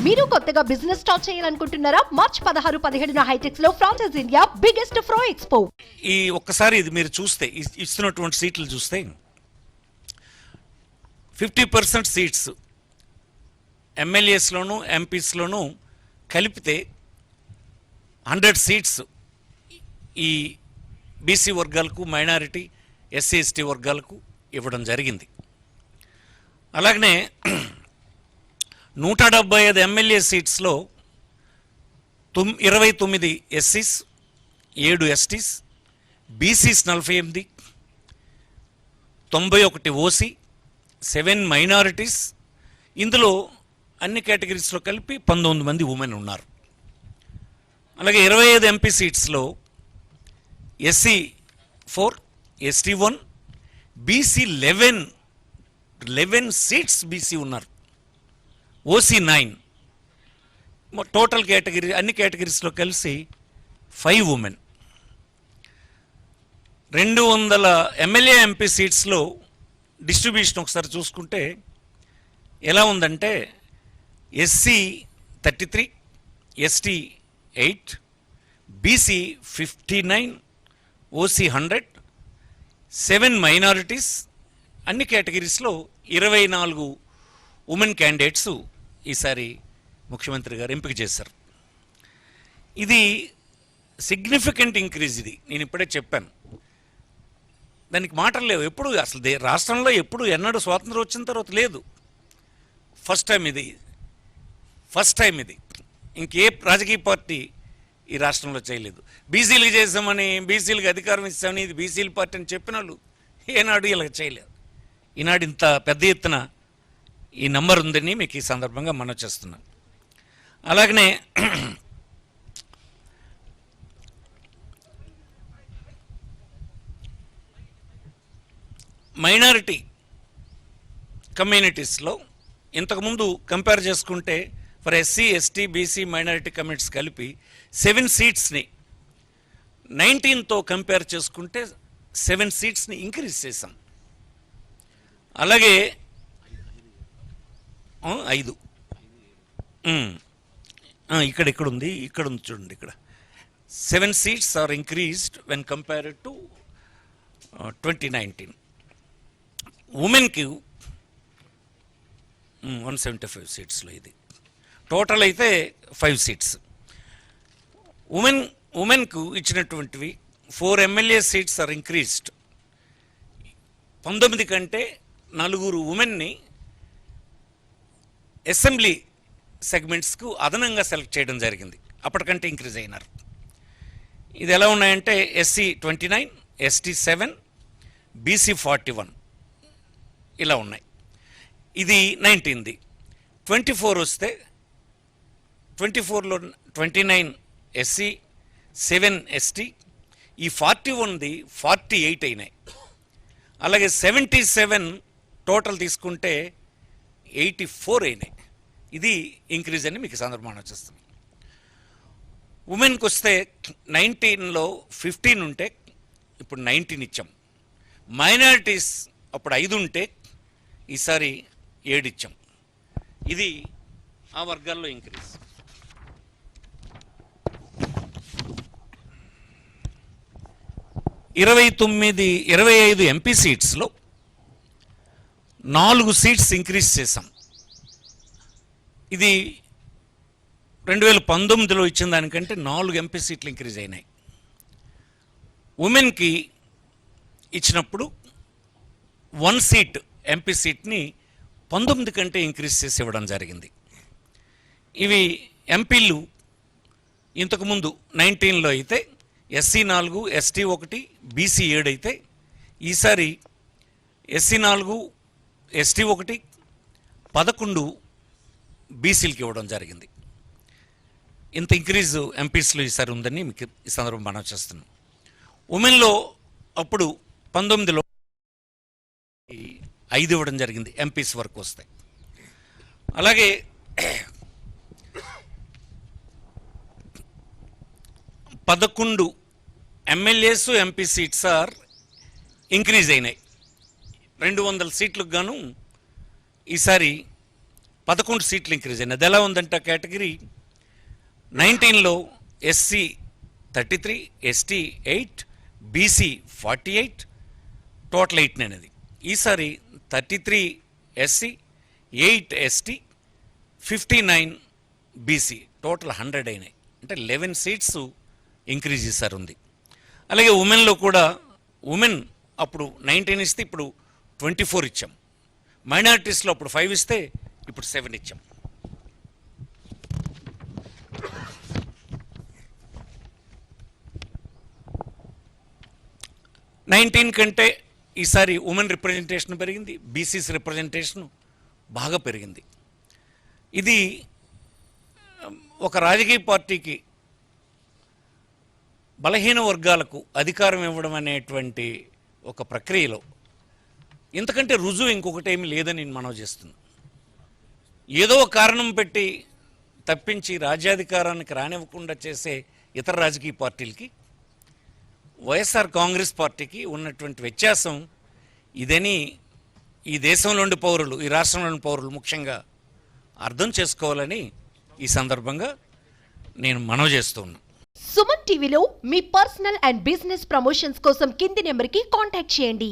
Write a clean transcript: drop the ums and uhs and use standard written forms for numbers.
మీరు కొత్తగా business start చేయాలనుకుంటున్నారా? మార్చ్ 16, 17న హైటెక్స్ లో ఫ్రాన్సెస్ ఇండియా బిగ్గెస్ట్ ఫ్రో ఎక్స్పో. ఈ ఒక్కసారి ఇది మీరు చూస్తే ఇస్తున్నటువంటి సీట్లు చూస్తే 50% సీట్స్ ఎమ్మెల్యేస్లోను ఎంపీస్లోను కలిపితే 100 సీట్స్ ఈ బీసీ వర్గాలకు, మైనారిటీ, ఎస్సీ ఎస్టీ వర్గాలకు ఇవ్వడం జరిగింది. అలాగనే 175 ఎమ్మెల్యే సీట్స్లో 29 ఎస్సీస్, 7 ఎస్టీస్, బీసీస్ 48, 91 ఓసీ, 7 మైనారిటీస్, ఇందులో అన్ని కేటగిరీస్లో కలిపి 19 మంది ఉమెన్ ఉన్నారు. అలాగే 25 ఎంపీ సీట్స్లో SC 4, ST 1, BC 11 seats BC ఉన్నారు, ఓసీ 9. టోటల్ కేటగిరీ అన్ని కేటగిరీస్లో కలిసి 5 ఉమెన్. 200 ఎమ్మెల్యే ఎంపీ సీట్స్లో డిస్ట్రిబ్యూషన్ ఒకసారి చూసుకుంటే ఎలా ఉందంటే SC 33, ST 8, BC 59, OC 100, 7 minorities, అన్ని కేటగిరీస్లో 24 ఉమెన్ క్యాండిడేట్స్ ఈసారి ముఖ్యమంత్రి గారు ఎంపిక చేశారు. ఇది సిగ్నిఫికెంట్ ఇంక్రీజ్. ఇది నేను ఇప్పుడే చెప్పాను, దానికి మాటలు లేవు. ఎప్పుడు అసలు రాష్ట్రంలో ఎన్నడూ స్వాతంత్రం వచ్చిన తర్వాత లేదు. ఫస్ట్ టైం ఇది. ఇంకే రాజకీయ పార్టీ ఈ రాష్ట్రంలో చేయలేదు. బీసీలకు చేసామని, బీసీలకు అధికారం ఇస్తామని, ఇది బీసీల పార్టీ అని చెప్పిన వాళ్ళు ఏనాడు ఇలా చేయలేదు. ఈనాడు ఇంత పెద్ద ఎత్తున ఈ నంబర్ ఉందని మీకు ఈ సందర్భంగా మనం చేస్తున్నాం. అలాగనే మైనారిటీ కమ్యూనిటీస్లో ఇంతకుముందు కంపేర్ చేసుకుంటే for SC, ST, BC, minority communities కలిపి 7 సీట్స్ని 19తో కంపేర్ చేసుకుంటే 7 సీట్స్ని ఇంక్రీజ్ చేశాం. అలాగే 5 ఇక్కడ ఉంది చూడండి. ఇక్కడ 7 seats are increased when compared to 2019. ఉమెన్కి 175 సీట్స్లో ఇది టోటల్ అయితే 5 సీట్స్. ఉమెన్కు ఇచ్చినటువంటివి 4 ఎమ్మెల్యే సీట్స్ ఆర్ ఇంక్రీజ్డ్. 19 కంటే 4 ఉమెన్ని అసెంబ్లీ సెగ్మెంట్స్కు అదనంగా సెలెక్ట్ చేయడం జరిగింది. అప్పటికంటే ఇంక్రీజ్ అయినారు. ఇది ఎలా ఉన్నాయంటే ఎస్సీ 29, ఎస్టీ 7, బీసీ 41 ఇలా ఉన్నాయి. ఇది 19ది. 24 వస్తే 24లో 29 ఎస్సీ, 7 ఎస్టీ, ఈ 41ది 48 అయినాయి. అలాగే 77 టోటల్ తీసుకుంటే 84 అయినాయి. ఇది ఇంక్రీజ్ అని మీకు సందర్భంగా వచ్చేస్తుంది. ఉమెన్కి వస్తే 19లో 15 ఉంటే ఇప్పుడు 19 ఇచ్చాం. మైనారిటీస్ అప్పుడు 5 ఉంటే ఈసారి 7 ఇచ్చాం. ఇది ఆ వర్గాల్లో ఇంక్రీజ్. ఇరవై 25 ఎంపీ సీట్స్లో 4 సీట్స్ ఇంక్రీజ్ చేశాం. ఇది 2019లో ఇచ్చిన దానికంటే 4 ఎంపీ సీట్లు ఇంక్రీజ్ అయినాయి. ఉమెన్కి ఇచ్చినప్పుడు 1 సీట్ ఎంపీ సీట్ని 19 కంటే ఇంక్రీజ్ చేసి ఇవ్వడం జరిగింది. ఇవి ఎంపీలు ఇంతకుముందు 19లో అయితే ఎస్సీ 4, ఎస్టీ 1, బీసీ 7 అయితే ఈసారి ఎస్సీ 4, ఎస్టీ 1, 11 బీసీలకి ఇవ్వడం జరిగింది. ఇంత ఇంక్రీజ్ ఎంపీస్లో ఈసారి ఉందని మీకు ఈ సందర్భం మనం చేస్తున్నాం. ఉమెన్లో అప్పుడు 19లో 5 ఇవ్వడం జరిగింది ఎంపీస్ వరకు వస్తాయి. అలాగే 11 MLAs, MP seats are increase అయినాయి. 200 సీట్లకు గాను ఈసారి 11 సీట్లు ఇంక్రీజ్ అయినాయి. అది ఎలా ఉందంటే కేటగిరీ 19లో ఎస్సీ 33, ఎస్టీ 8, బీసీ 48, టోటల్ 8 అనేది. ఈసారి 33 ఎస్సీ, 8 ఎస్టీ, 59 బీసీ, టోటల్ 100 అయినాయి. అంటే 11 సీట్స్ ఇంక్రీజ్ చేశారు ఉంది. అలాగే ఉమెన్లో కూడా ఉమెన్ అప్పుడు 19 ఇస్తే ఇప్పుడు 24 ఇచ్చాం. మైనారిటీస్లో అప్పుడు 5 ఇస్తే ఇప్పుడు 7 ఇచ్చాం. నైన్టీన్ కంటే ఈసారి ఉమెన్ రిప్రజెంటేషన్ పెరిగింది, బీసీస్ రిప్రజెంటేషన్ బాగా పెరిగింది. ఇది ఒక రాజకీయ పార్టీకి బలహీన వర్గాలకు అధికారం ఇవ్వడం అనేటువంటి ఒక ప్రక్రియలో ఇంతకంటే రుజువు ఇంకొకటి ఏమీ లేదని నేను మనవి చేస్తున్నాను. ఏదో ఒక కారణం పెట్టి తప్పించి రాజ్యాధికారానికి రానివ్వకుండా చేసే ఇతర రాజకీయ పార్టీలకి వైఎస్ఆర్ కాంగ్రెస్ పార్టీకి ఉన్నటువంటి వ్యత్యాసం ఇదని ఈ దేశంలోని పౌరులు, ఈ రాష్ట్రంలోని పౌరులు ముఖ్యంగా అర్థం చేసుకోవాలని ఈ సందర్భంగా నేను మనవి చేస్తూ ఉన్నాను. సుమన్ టీవీలో మీ పర్సనల్ అండ్ బిజినెస్ ప్రమోషన్స్ కోసం కింది నెంబర్కి కాంటాక్ట్ చేయండి.